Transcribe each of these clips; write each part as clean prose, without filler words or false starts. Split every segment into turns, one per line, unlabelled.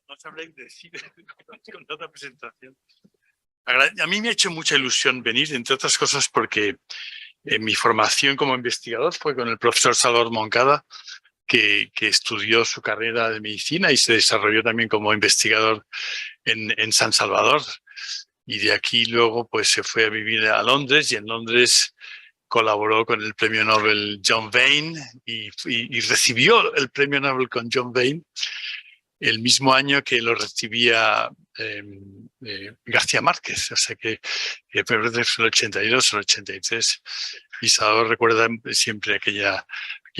No sabré decir con tanta presentación. A mí me ha hecho mucha ilusión venir, entre otras cosas porque mi formación como investigador fue con el profesor Salvador Moncada, que estudió su carrera de medicina y se desarrolló también como investigador en San Salvador. Y de aquí luego pues se fue a vivir a Londres, y en Londres colaboró con el premio Nobel John Vane y recibió el premio Nobel con John Vane el mismo año que lo recibía García Márquez. O sea que fue el 82 o el 83. Y Salvador recuerda siempre aquella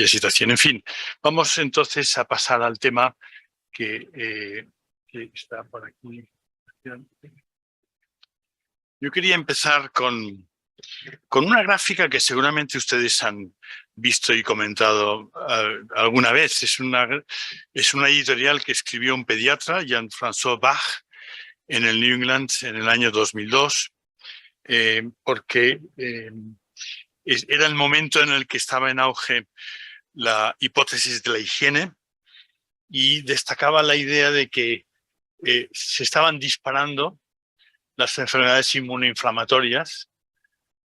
situación. En fin, vamos entonces a pasar al tema que está por aquí. Yo quería empezar con una gráfica que seguramente ustedes han visto y comentado alguna vez. Es una editorial que escribió un pediatra, Jean-François Bach, en el New England en el año 2002, porque era el momento en el que estaba en auge la hipótesis de la higiene y destacaba la idea de que se estaban disparando las enfermedades inmunoinflamatorias.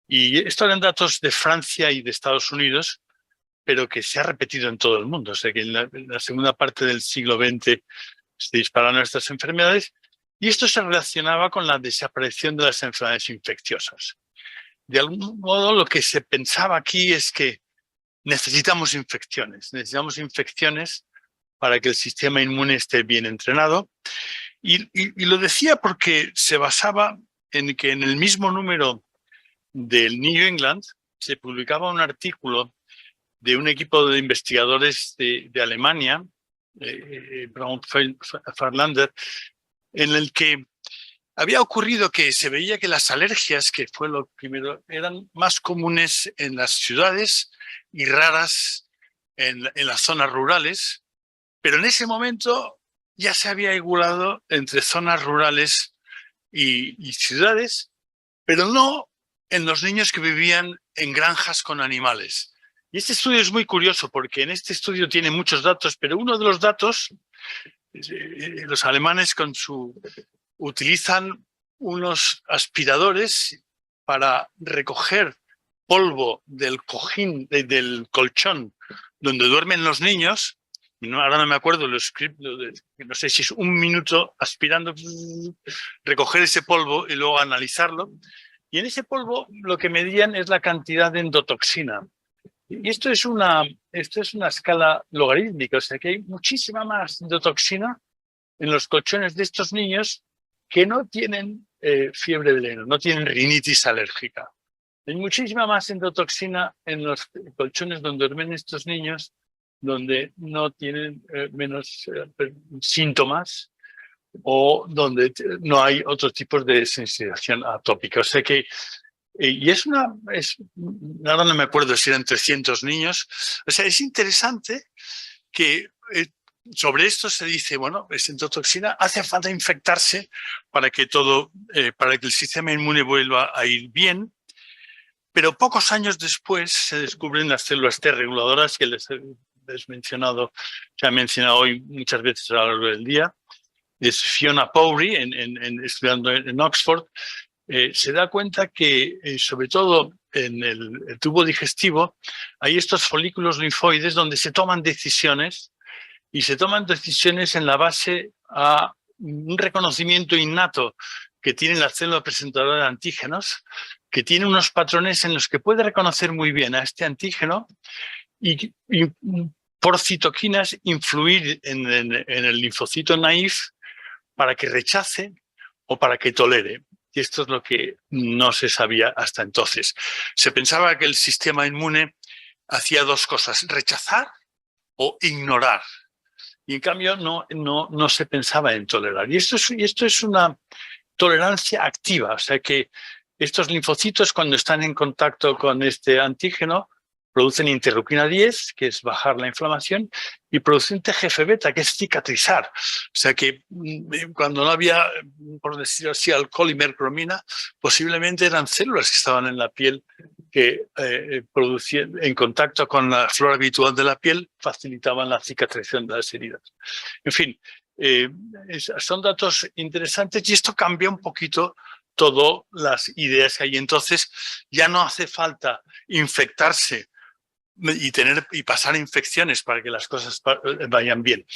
Y estos eran datos de Francia y de Estados Unidos, pero que se ha repetido en todo el mundo. O sea que en la segunda parte del siglo XX se dispararon estas enfermedades, y esto se relacionaba con la desaparición de las enfermedades infecciosas. De algún modo, lo que se pensaba aquí es que necesitamos infecciones para que el sistema inmune esté bien entrenado. Y lo decía porque se basaba en que en el mismo número del New England se publicaba un artículo de un equipo de investigadores de Alemania, Braun Farlander, en el que había ocurrido que se veía que las alergias, que fue lo primero, eran más comunes en las ciudades y raras en las zonas rurales, pero en ese momento ya se había igualado entre zonas rurales y ciudades, pero no en los niños que vivían en granjas con animales. Y este estudio es muy curioso porque en este estudio tiene muchos datos, pero uno de los datos, los alemanes utilizan unos aspiradores para recoger polvo del cojín, del colchón donde duermen los niños. Ahora no me acuerdo los scripts, no sé si es un minuto aspirando, recoger ese polvo y luego analizarlo. Y en ese polvo lo que medían es la cantidad de endotoxina. Y esto es una escala logarítmica, o sea que hay muchísima más endotoxina en los colchones de estos niños que no tienen fiebre del heno, no tienen rinitis alérgica. Hay muchísima más endotoxina en los colchones donde duermen estos niños, donde no tienen menos síntomas o donde no hay otros tipos de sensibilización atópica. O sea que, y ahora no me acuerdo si eran 300 niños. O sea, es interesante que sobre esto se dice, bueno, es endotoxina, hace falta infectarse para que el sistema inmune vuelva a ir bien. Pero pocos años después se descubren las células T reguladoras que les he mencionado, se ha mencionado hoy muchas veces a lo largo del día. Es Fiona Powry, estudiando en Oxford, se da cuenta que, sobre todo en el tubo digestivo, hay estos folículos linfoides donde se toman decisiones, y se toman decisiones en la base a un reconocimiento innato que tiene la célula presentadora de antígenos, que tiene unos patrones en los que puede reconocer muy bien a este antígeno y por citoquinas influir en el linfocito naïf para que rechace o para que tolere. Y esto es lo que no se sabía hasta entonces. Se pensaba que el sistema inmune hacía dos cosas: rechazar o ignorar. Y en cambio no se pensaba en tolerar. Y esto es una tolerancia activa. O sea que estos linfocitos, cuando están en contacto con este antígeno, producen interleuquina 10, que es bajar la inflamación, y producen TGF-beta, que es cicatrizar. O sea que cuando no había, por decirlo así, alcohol y mercromina, posiblemente eran células que estaban en la piel que en contacto con la flora habitual de la piel facilitaban la cicatrización de las heridas. En fin, son datos interesantes y esto cambia un poquito todas las ideas que hay. Entonces ya no hace falta infectarse y pasar infecciones para que las cosas vayan bien.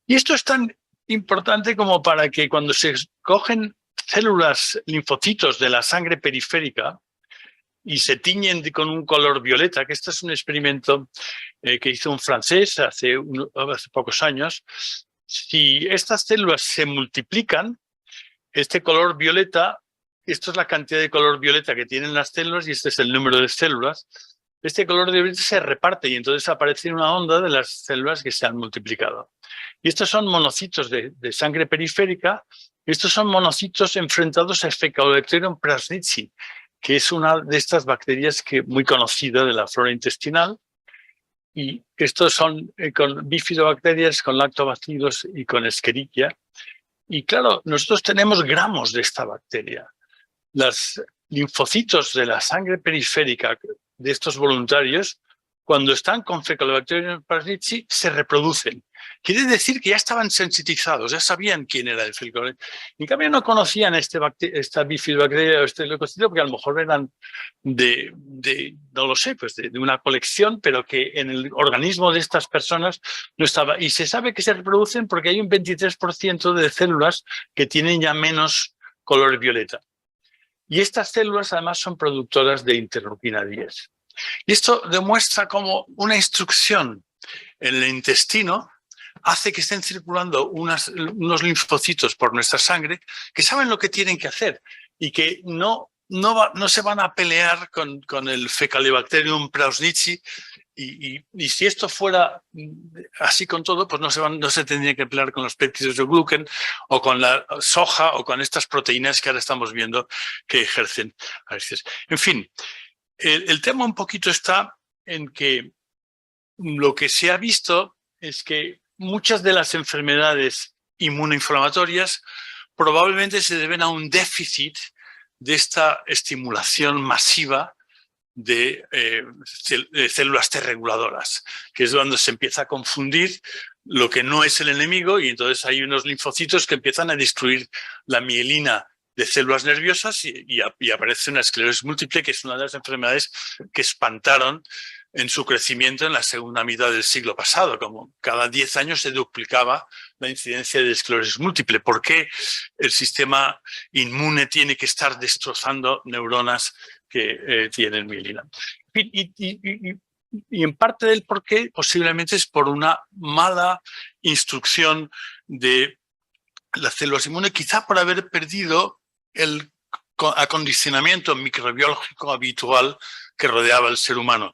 Y esto es tan importante como para que cuando se cogen células, linfocitos de la sangre periférica y se tiñen con un color violeta, que este es un experimento que hizo un francés hace pocos años. Si estas células se multiplican, este color violeta, esto es la cantidad de color violeta que tienen las células y este es el número de células, este color violeta se reparte y entonces aparece una onda de las células que se han multiplicado. Y estos son monocitos de sangre periférica, y estos son monocitos enfrentados a Faecalibacterium prausnitzii, que es una de estas bacterias muy conocida de la flora intestinal. Y estos son con bifidobacterias, con lactobacilos y con Escherichia. Y claro, nosotros tenemos gramos de esta bacteria. Los linfocitos de la sangre periférica de estos voluntarios, cuando están con Faecalibacterium prausnitzii, se reproducen. Quiere decir que ya estaban sensitizados, ya sabían quién era el Faecalibacterium. En cambio, no conocían esta bifidobacteria o este leucocito, porque a lo mejor eran no lo sé, pues de una colección, pero que en el organismo de estas personas no estaba. Y se sabe que se reproducen porque hay un 23% de células que tienen ya menos color violeta. Y estas células además son productoras de interleuquina 10. Y esto demuestra cómo una instrucción en el intestino hace que estén circulando unos linfocitos por nuestra sangre que saben lo que tienen que hacer y que no se van a pelear con el Faecalibacterium prausnitzii. Y si esto fuera así con todo, pues no se tendría que pelear con los péptidos de gluten o con la soja o con estas proteínas que ahora estamos viendo que ejercen a veces. En fin, el tema un poquito está en que lo que se ha visto es que muchas de las enfermedades inmunoinflamatorias probablemente se deben a un déficit de esta estimulación masiva de células T reguladoras, que es cuando se empieza a confundir lo que no es el enemigo y entonces hay unos linfocitos que empiezan a destruir la mielina de células nerviosas y aparece una esclerosis múltiple, que es una de las enfermedades que espantaron en su crecimiento en la segunda mitad del siglo pasado, como cada 10 años se duplicaba la incidencia de esclerosis múltiple. ¿Por qué el sistema inmune tiene que estar destrozando neuronas que tienen mielina? Y en parte del por qué posiblemente es por una mala instrucción de las células inmunes, quizá por haber perdido el acondicionamiento microbiológico habitual que rodeaba al ser humano.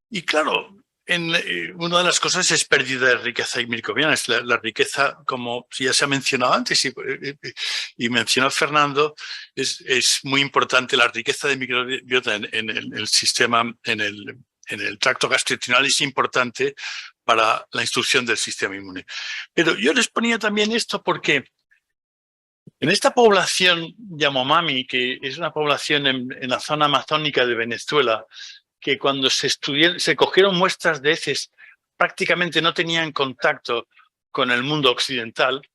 Y claro, una de las cosas es pérdida de riqueza microbiana. Es la riqueza, como ya se ha mencionado antes y mencionó Fernando, es muy importante. La riqueza de microbiota en el sistema, en el tracto gastrointestinal es importante para la instrucción del sistema inmune. Pero yo les ponía también esto porque en esta población Yanomami, que es una población en la zona amazónica de Venezuela, que cuando se cogieron muestras de heces prácticamente no tenían contacto con el mundo occidental,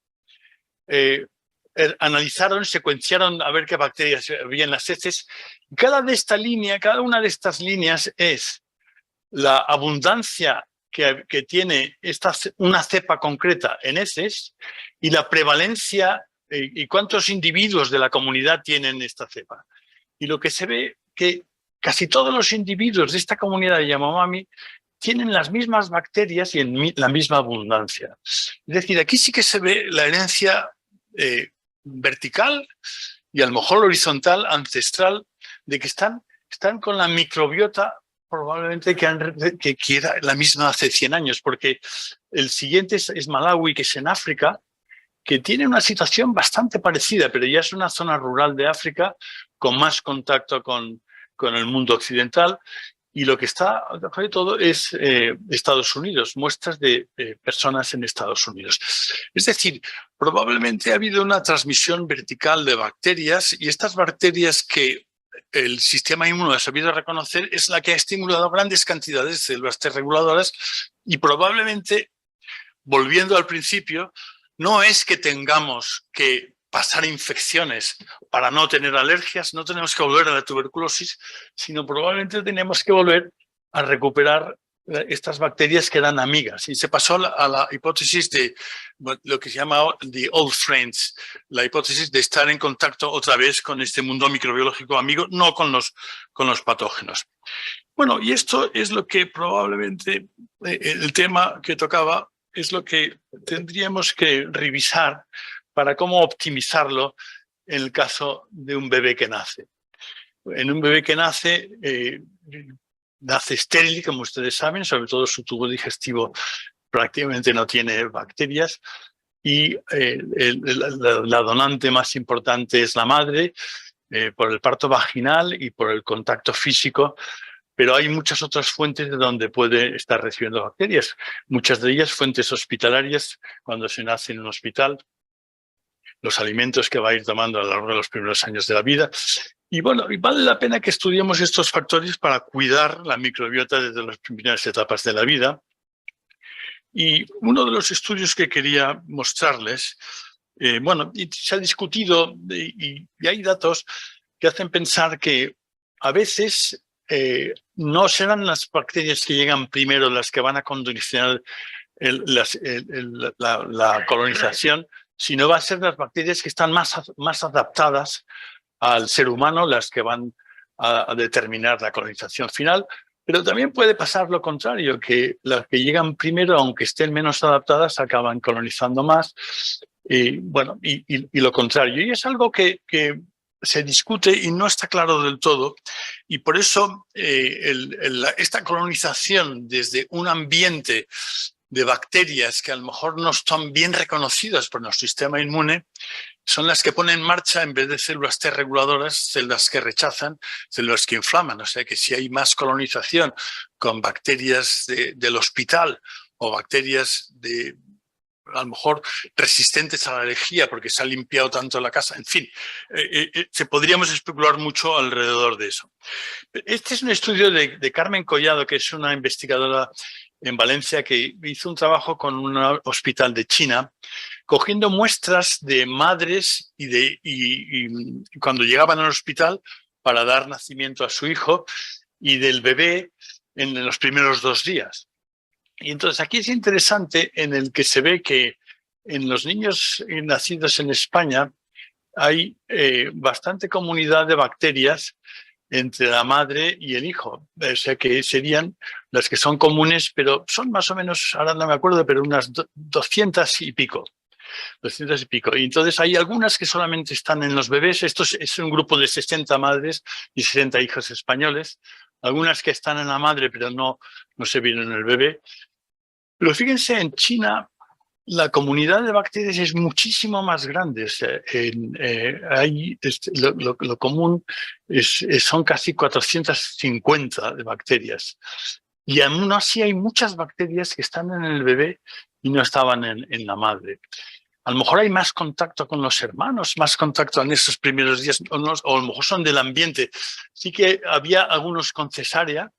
analizaron, secuenciaron a ver qué bacterias había en las heces. Cada una de estas líneas es la abundancia que tiene una cepa concreta en heces y la prevalencia y cuántos individuos de la comunidad tienen esta cepa. Y lo que se ve que casi todos los individuos de esta comunidad de Yanomami tienen las mismas bacterias y en la misma abundancia. Es decir, aquí sí que se ve la herencia vertical y a lo mejor horizontal, ancestral, de que están con la microbiota probablemente que era la misma hace 100 años, porque el siguiente es Malawi, que es en África, que tiene una situación bastante parecida, pero ya es una zona rural de África con más contacto con el mundo occidental, y lo que está sobre todo es Estados Unidos, muestras de personas en Estados Unidos. Es decir, probablemente ha habido una transmisión vertical de bacterias, y estas bacterias que el sistema inmune ha sabido reconocer es la que ha estimulado grandes cantidades de células T reguladoras y probablemente, volviendo al principio, no es que tengamos que pasar infecciones para no tener alergias, no tenemos que volver a la tuberculosis, sino probablemente tenemos que volver a recuperar estas bacterias que eran amigas. Y se pasó a la hipótesis de lo que se llama the old friends, la hipótesis de estar en contacto otra vez con este mundo microbiológico amigo, no con los patógenos. Bueno, y esto es lo que probablemente el tema que tocaba es lo que tendríamos que revisar para cómo optimizarlo en el caso de un bebé que nace. En un bebé que nace estéril, como ustedes saben, sobre todo su tubo digestivo prácticamente no tiene bacterias y la donante más importante es la madre por el parto vaginal y por el contacto físico, pero hay muchas otras fuentes de donde puede estar recibiendo bacterias, muchas de ellas fuentes hospitalarias cuando se nace en un hospital, los alimentos que va a ir tomando a lo largo de los primeros años de la vida. Y bueno, y vale la pena que estudiemos estos factores para cuidar la microbiota desde las primeras etapas de la vida. Y uno de los estudios que quería mostrarles, bueno, se ha discutido y hay datos que hacen pensar que a veces no serán las bacterias que llegan primero las que van a condicionar la colonización, sino va a ser las bacterias que están más adaptadas al ser humano las que van a determinar la colonización final. Pero también puede pasar lo contrario, que las que llegan primero, aunque estén menos adaptadas, acaban colonizando más. Y bueno, y lo contrario. Y es algo que se discute y no está claro del todo. Y por eso esta colonización desde un ambiente de bacterias que a lo mejor no están bien reconocidas por nuestro sistema inmune, son las que ponen en marcha, en vez de células T reguladoras, células que rechazan, células que inflaman. O sea que si hay más colonización con bacterias del hospital o bacterias a lo mejor resistentes a la alergia porque se ha limpiado tanto la casa, en fin, podríamos especular mucho alrededor de eso. Este es un estudio de Carmen Collado, que es una investigadora en Valencia que hizo un trabajo con un hospital de China, cogiendo muestras de madres y cuando llegaban al hospital para dar nacimiento a su hijo y del bebé en los primeros 2 días. Y entonces aquí es interesante en el que se ve que en los niños nacidos en España hay bastante comunidad de bacterias entre la madre y el hijo. O sea que serían las que son comunes, pero son más o menos, ahora no me acuerdo, pero unas 200 y pico. 200 y pico. Y entonces hay algunas que solamente están en los bebés. Esto es un grupo de 60 madres y 60 hijos españoles. Algunas que están en la madre, pero no se vieron en el bebé. Pero fíjense, en China la comunidad de bacterias es muchísimo más grande. O sea, lo común son casi 450 de bacterias. Y aún así hay muchas bacterias que están en el bebé y no estaban en la madre. A lo mejor hay más contacto con los hermanos, más contacto en esos primeros días, o a lo mejor son del ambiente. Sí que había algunos con cesárea,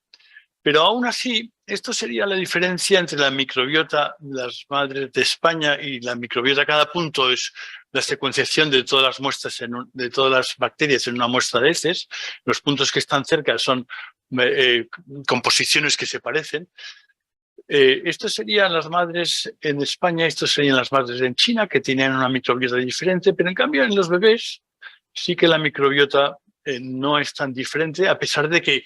pero aún así, esto sería la diferencia entre la microbiota de las madres de España y la microbiota. Cada punto es la secuenciación de todas las muestras, de todas las bacterias en una muestra de heces. Los puntos que están cerca son composiciones que se parecen. Estos serían las madres en España, estos serían las madres en China, que tenían una microbiota diferente, pero en cambio en los bebés sí que la microbiota no es tan diferente, a pesar de que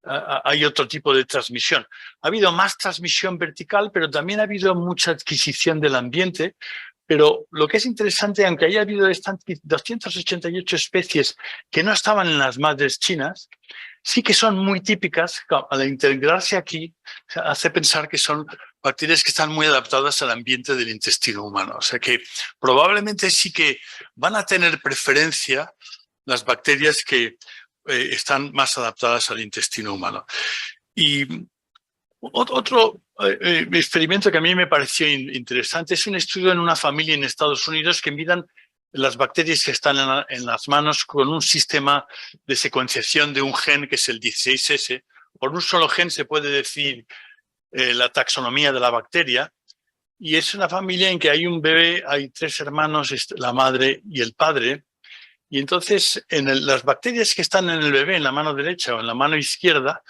hay otro tipo de transmisión. Ha habido más transmisión vertical, pero también ha habido mucha adquisición del ambiente. Pero lo que es interesante, aunque haya habido 288 especies que no estaban en las madres chinas, sí que son muy típicas. Al integrarse aquí, hace pensar que son bacterias que están muy adaptadas al ambiente del intestino humano. O sea que probablemente sí que van a tener preferencia las bacterias que están más adaptadas al intestino humano. Y otro experimento que a mí me pareció interesante es un estudio en una familia en Estados Unidos que miran las bacterias que están en las manos con un sistema de secuenciación de un gen que es el 16S. Por un solo gen se puede decir la taxonomía de la bacteria, y es una familia en que hay un bebé, hay 3 hermanos, la madre y el padre, y entonces las bacterias que están en el bebé, en la mano derecha o en la mano izquierda,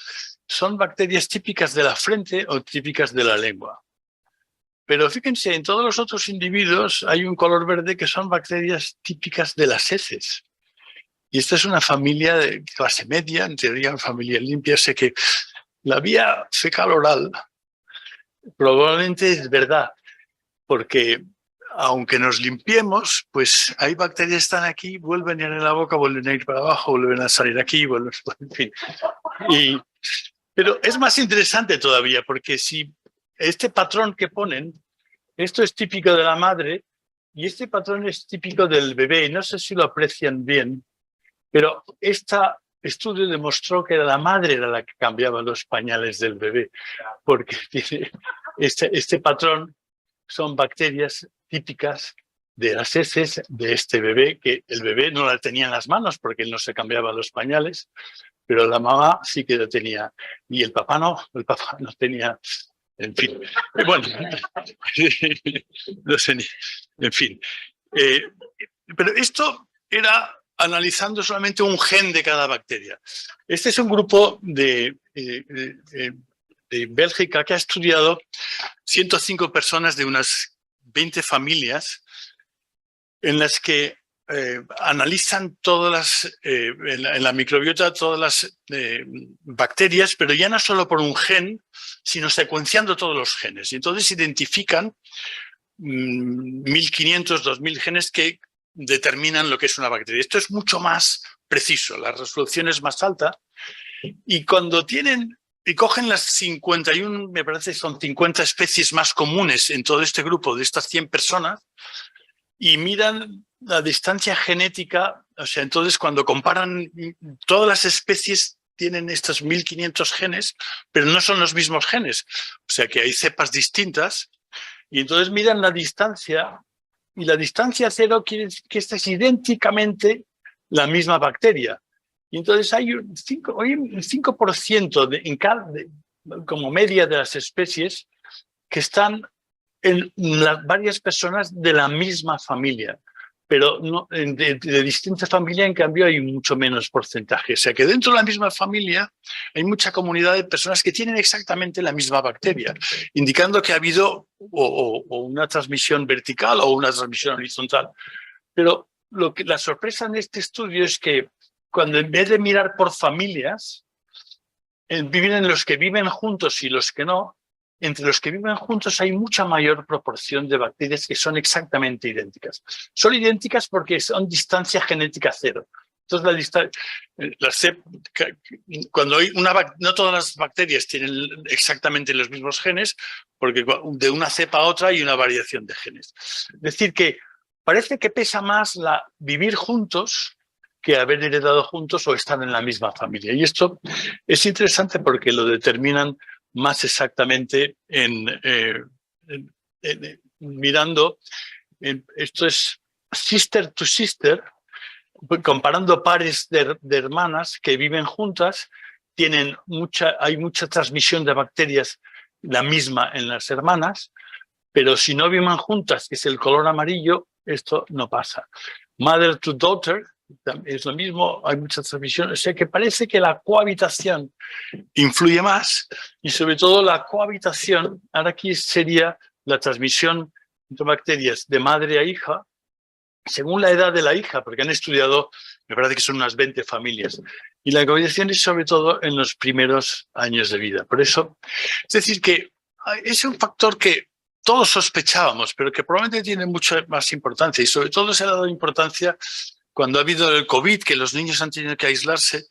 son bacterias típicas de la frente o típicas de la lengua. Pero fíjense, en todos los otros individuos hay un color verde que son bacterias típicas de las heces. Y esta es una familia de clase media, en teoría una familia limpia. Sé que la vía fecal oral probablemente es verdad, porque aunque nos limpiemos, pues hay bacterias que están aquí, vuelven a ir en la boca, vuelven a ir para abajo, vuelven a salir aquí, vuelven, en fin. Pero es más interesante todavía, porque si este patrón que ponen, esto es típico de la madre y este patrón es típico del bebé. No sé si lo aprecian bien, pero este estudio demostró que la madre era la que cambiaba los pañales del bebé, porque tiene este patrón son bacterias típicas de las heces de este bebé, que el bebé no la tenía en las manos porque él no se cambiaba los pañales, pero la mamá sí que lo tenía. Y el papá no tenía, en fin. Bueno, no sé, en fin. Pero esto era analizando solamente un gen de cada bacteria. Este es un grupo de Bélgica que ha estudiado 105 personas de unas 20 familias en las que analizan todas las, en la microbiota, todas las bacterias, pero ya no solo por un gen, sino secuenciando todos los genes. Y entonces identifican 1.500, 2.000 genes que determinan lo que es una bacteria. Esto es mucho más preciso, la resolución es más alta. Y cuando tienen y cogen las 51, me parece que son 50 especies más comunes en todo este grupo de estas 100 personas, y miran la distancia genética, o sea, entonces cuando comparan todas las especies tienen estos 1.500 genes, pero no son los mismos genes, o sea que hay cepas distintas, y entonces miran la distancia, y la distancia cero quiere decir que esta es idénticamente la misma bacteria. Y entonces hay un 5% como media de las especies que están en varias personas de la misma familia, pero no, de distintas familias, en cambio, hay mucho menos porcentaje. O sea que dentro de la misma familia hay mucha comunidad de personas que tienen exactamente la misma bacteria, indicando que ha habido o una transmisión vertical o una transmisión horizontal. Pero la sorpresa en este estudio es que cuando en vez de mirar por familias, viven los que viven juntos y los que no, entre los que viven juntos hay mucha mayor proporción de bacterias que son exactamente idénticas. Son idénticas porque son distancia genética cero. Entonces, cuando hay no todas las bacterias tienen exactamente los mismos genes, porque de una cepa a otra hay una variación de genes. Es decir, que parece que pesa más vivir juntos que haber heredado juntos o estar en la misma familia. Y esto es interesante porque lo determinan más exactamente mirando, esto es sister to sister, comparando pares de hermanas que viven juntas, hay mucha transmisión de bacterias la misma en las hermanas, pero si no viven juntas, que es el color amarillo, esto no pasa. Mother to daughter, es lo mismo, hay mucha transmisión, o sea que parece que la cohabitación influye más, y sobre todo la cohabitación, ahora aquí sería la transmisión de bacterias de madre a hija, según la edad de la hija, porque han estudiado, me parece que son unas 20 familias, y la cohabitación es sobre todo en los primeros años de vida. Por eso, es decir, que es un factor que todos sospechábamos, pero que probablemente tiene mucha más importancia, y sobre todo se ha dado importancia cuando ha habido el COVID, que los niños han tenido que aislarse.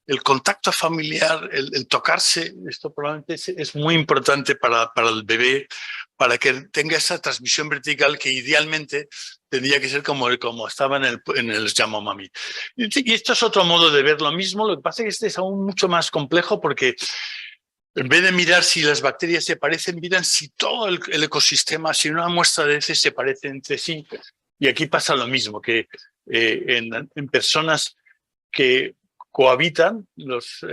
El contacto familiar, el tocarse, esto probablemente es muy importante para el bebé, para que tenga esa transmisión vertical que idealmente tendría que ser como estaba en el Yanomami. Y esto es otro modo de ver lo mismo, lo que pasa es que este es aún mucho más complejo porque en vez de mirar si las bacterias se parecen, miran si todo el ecosistema, si una muestra de heces se parece entre sí. Y aquí pasa lo mismo, que en personas que cohabitan, los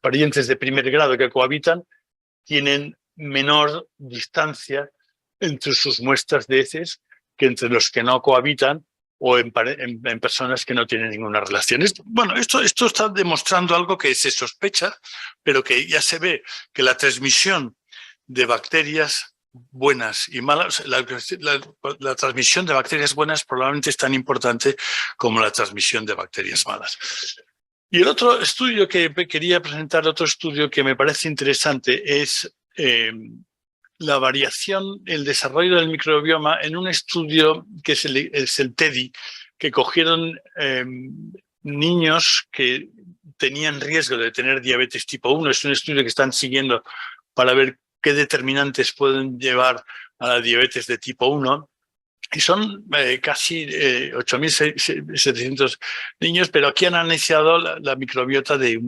parientes de primer grado que cohabitan, tienen menor distancia entre sus muestras de heces que entre los que no cohabitan o en personas que no tienen ninguna relación. Bueno, esto está demostrando algo que se sospecha, pero que ya se ve, que la transmisión de bacterias buenas y malas, la transmisión de bacterias buenas probablemente es tan importante como la transmisión de bacterias malas. Y el otro estudio que quería presentar, otro estudio que me parece interesante, es la variación, el desarrollo del microbioma en un estudio que es el TEDI, que cogieron niños que tenían riesgo de tener diabetes tipo 1. Es un estudio que están siguiendo para ver qué determinantes pueden llevar a la diabetes de tipo 1. Y son casi 8.700 niños, pero aquí han analizado la microbiota de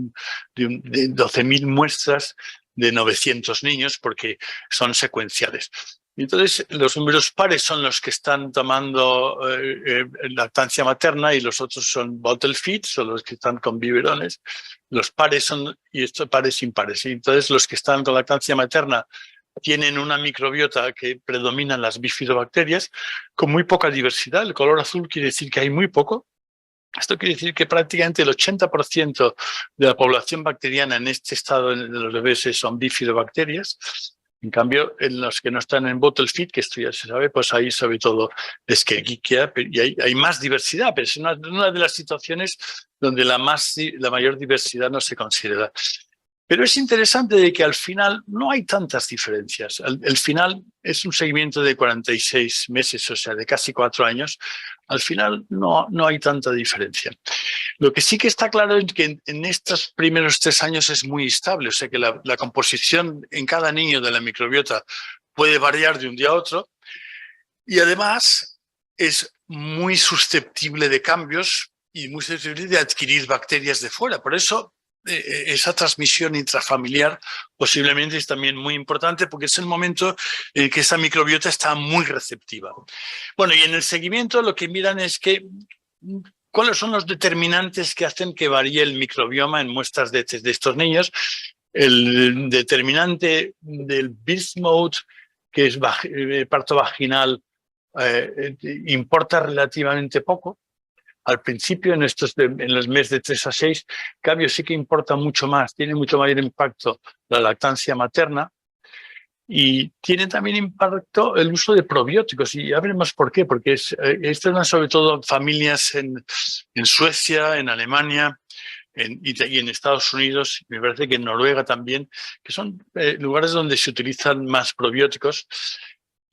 12.000 muestras de 900 niños, porque son secuenciales. Entonces, los números pares son los que están tomando lactancia materna y los otros son bottle feed, son los que están con biberones. Los pares son, y estos pares impares. Y entonces, los que están con lactancia materna tienen una microbiota que predominan las bifidobacterias con muy poca diversidad. El color azul quiere decir que hay muy poco. Esto quiere decir que prácticamente el 80% de la población bacteriana en este estado de los bebés son bifidobacterias. En cambio, en los que no están en bottle feed, que esto ya se sabe, pues ahí sobre todo Escherichia, y hay más diversidad, pero es una de las situaciones donde la mayor diversidad no se considera. Pero es interesante de que al final no hay tantas diferencias. El final es un seguimiento de 46 meses, o sea, de casi 4 años. Al final no hay tanta diferencia. Lo que sí que está claro es que en estos primeros 3 años es muy estable, o sea que la composición en cada niño de la microbiota puede variar de un día a otro y además es muy susceptible de cambios y muy susceptible de adquirir bacterias de fuera. Por eso esa transmisión intrafamiliar posiblemente es también muy importante porque es el momento en que esa microbiota está muy receptiva. Bueno, y en el seguimiento lo que miran es cuáles son los determinantes que hacen que varíe el microbioma en muestras de estos niños. El determinante del birth mode, que es parto vaginal, importa relativamente poco. Al principio, en los meses de 3 a 6, cambio sí que importa mucho más, tiene mucho mayor impacto la lactancia materna y tiene también impacto el uso de probióticos. Y ya veremos por qué, porque esto es sobre todo familias en Suecia, en Alemania y en Estados Unidos, me parece que en Noruega también, que son lugares donde se utilizan más probióticos.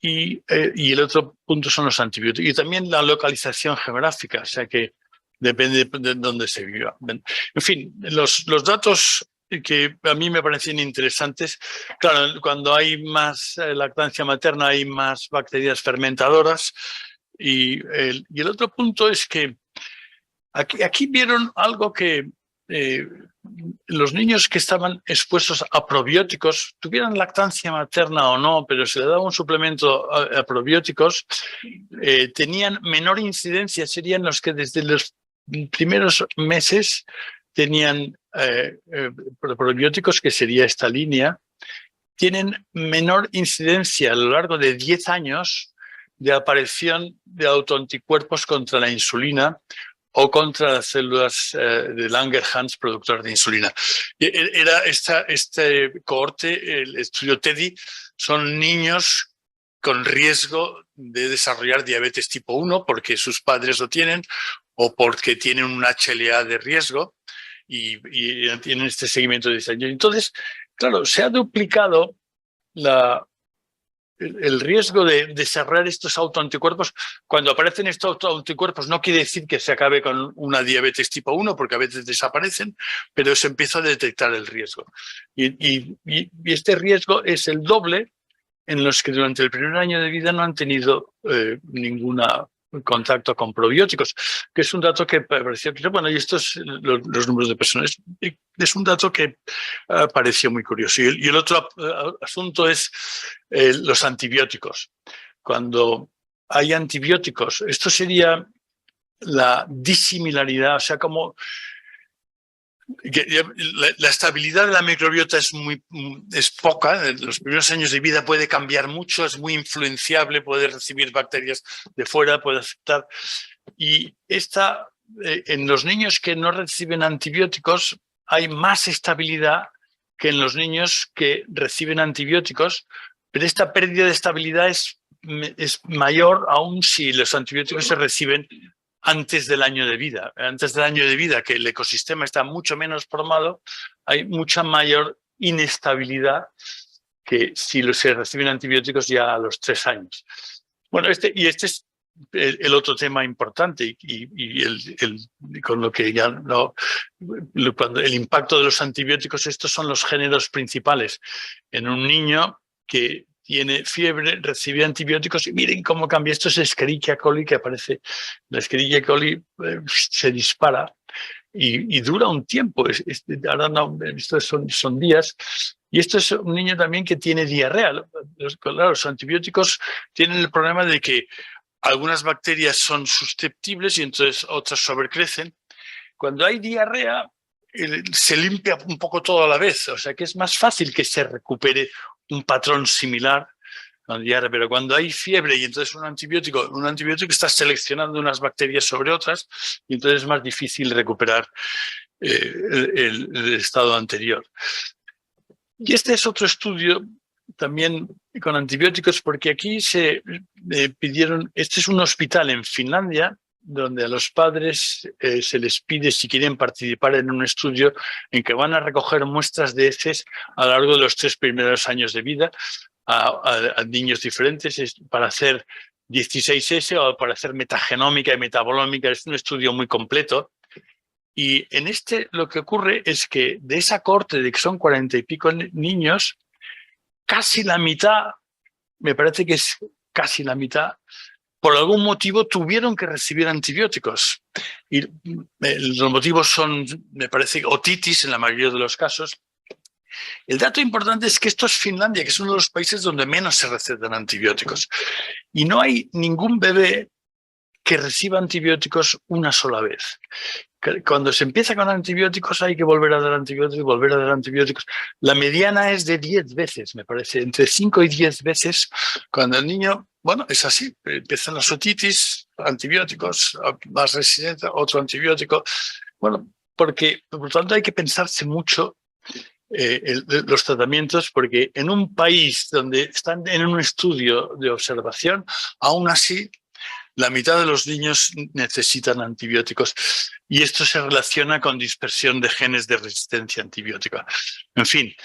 Y el otro punto son los antibióticos y también la localización geográfica, o sea que depende de dónde se viva. En fin, los datos que a mí me parecen interesantes, claro, cuando hay más lactancia materna hay más bacterias fermentadoras y el otro punto es que aquí vieron algo que los niños que estaban expuestos a probióticos, tuvieran lactancia materna o no, pero se le daba un suplemento a probióticos, tenían menor incidencia, serían los que desde los primeros meses tenían probióticos, que sería esta línea, tienen menor incidencia a lo largo de 10 años de aparición de autoanticuerpos contra la insulina o contra las células de Langerhans productoras de insulina. Era este cohorte, el estudio TEDI, son niños con riesgo de desarrollar diabetes tipo 1 porque sus padres lo tienen o porque tienen un HLA de riesgo y tienen este seguimiento de 10 años. Entonces, claro, se ha duplicado el riesgo de desarrollar estos autoanticuerpos. Cuando aparecen estos autoanticuerpos no quiere decir que se acabe con una diabetes tipo 1, porque a veces desaparecen, pero se empieza a detectar el riesgo. Y este riesgo es el doble en los que durante el primer año de vida no han tenido ningún contacto con probióticos, que es un dato que pareció que, bueno, y estos los números de personas, es un dato que pareció muy curioso. Y el otro asunto es los antibióticos. Cuando hay antibióticos. Esto sería la disimilaridad, o sea, como la estabilidad de la microbiota es poca. En los primeros años de vida puede cambiar mucho, es muy influenciable, puede recibir bacterias de fuera, puede afectar. Y en los niños que no reciben antibióticos hay más estabilidad que en los niños que reciben antibióticos, pero esta pérdida de estabilidad es mayor aún si los antibióticos se reciben antes del año de vida. Antes del año de vida, que el ecosistema está mucho menos formado, hay mucha mayor inestabilidad que si se reciben antibióticos ya a los 3 años. Bueno, este es el otro tema importante con lo que ya cuando el impacto de los antibióticos, estos son los géneros principales. En un niño que tiene fiebre, recibe antibióticos y miren cómo cambia. Esto es Escherichia coli que aparece. La Escherichia coli se dispara y dura un tiempo. Ahora no, estos son días. Y esto es un niño también que tiene diarrea. Claro, los antibióticos tienen el problema de que algunas bacterias son susceptibles y entonces otras sobrecrecen. Cuando hay diarrea, se limpia un poco todo a la vez. O sea que es más fácil que se recupere un patrón similar a diarrea. Pero cuando hay fiebre y entonces un antibiótico está seleccionando unas bacterias sobre otras y entonces es más difícil recuperar el estado anterior. Y este es otro estudio también con antibióticos, porque aquí se pidieron, este es un hospital en Finlandia, donde a los padres se les pide si quieren participar en un estudio en que van a recoger muestras de heces a lo largo de los 3 primeros años de vida a niños diferentes para hacer 16S o para hacer metagenómica y metabolómica. Es un estudio muy completo. Y en lo que ocurre es que de esa cohorte de que son 40 y pico niños, casi la mitad, me parece que es casi la mitad, por algún motivo tuvieron que recibir antibióticos. Y los motivos son, me parece, otitis en la mayoría de los casos. El dato importante es que esto es Finlandia, que es uno de los países donde menos se recetan antibióticos. Y no hay ningún bebé que reciba antibióticos una sola vez. Cuando se empieza con antibióticos hay que volver a dar antibióticos, volver a dar antibióticos. La mediana es de 10 veces, me parece, entre 5 y 10 veces. Cuando el niño, bueno, es así, empiezan las otitis, antibióticos, más resistencia, otro antibiótico. Bueno, porque por lo tanto hay que pensarse mucho los tratamientos, porque en un país donde están en un estudio de observación, aún así la mitad de los niños necesitan antibióticos y esto se relaciona con dispersión de genes de resistencia antibiótica. En fin,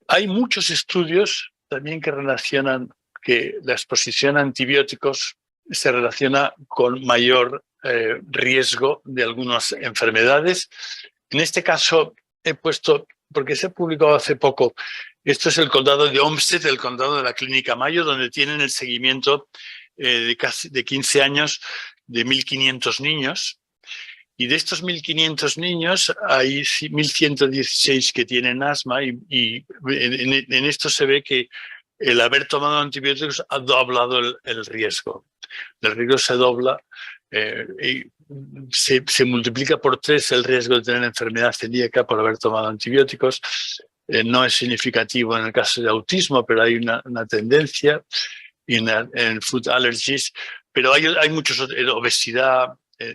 hay muchos estudios también que relacionan que la exposición a antibióticos se relaciona con mayor riesgo de algunas enfermedades. En este caso he puesto, porque se publicó hace poco, esto es el condado de Olmsted, el condado de la Clínica Mayo, donde tienen el seguimiento de 15 años de 1.500 niños. Y de estos 1.500 niños hay 1.116 que tienen asma y en esto se ve que el haber tomado antibióticos ha doblado el riesgo. El riesgo se dobla y se multiplica por 3 el riesgo de tener enfermedad celíaca por haber tomado antibióticos. No es significativo en el caso de autismo, pero hay una tendencia en food allergies, pero hay muchos, obesidad.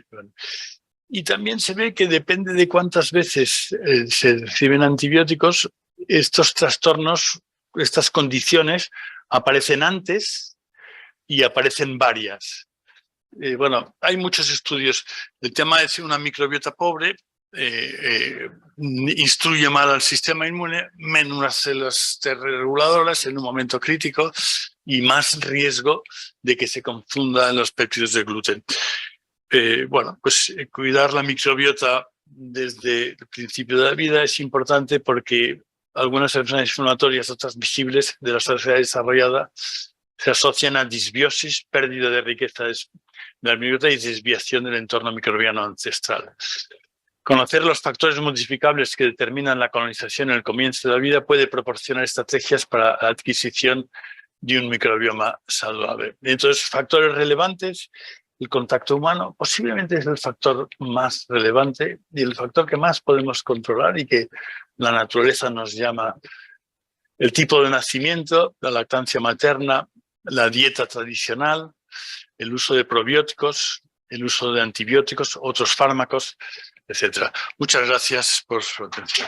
Bueno. Y también se ve que depende de cuántas veces se reciben antibióticos, estos trastornos, estas condiciones aparecen antes y aparecen varias. Bueno, hay muchos estudios. El tema es una microbiota pobre, instruye mal al sistema inmune, menos células reguladoras en un momento crítico y más riesgo de que se confundan los péptidos de gluten. Bueno, pues cuidar la microbiota desde el principio de la vida es importante porque algunas enfermedades inflamatorias o transmisibles de la sociedad desarrollada se asocian a disbiosis, pérdida de riqueza de la microbiota y desviación del entorno microbiano ancestral. Conocer los factores modificables que determinan la colonización en el comienzo de la vida puede proporcionar estrategias para la adquisición de un microbioma saludable. Entonces, factores relevantes, el contacto humano posiblemente es el factor más relevante y el factor que más podemos controlar y que la naturaleza nos llama el tipo de nacimiento, la lactancia materna, la dieta tradicional, el uso de probióticos, el uso de antibióticos, otros fármacos, etc. Muchas gracias por su atención.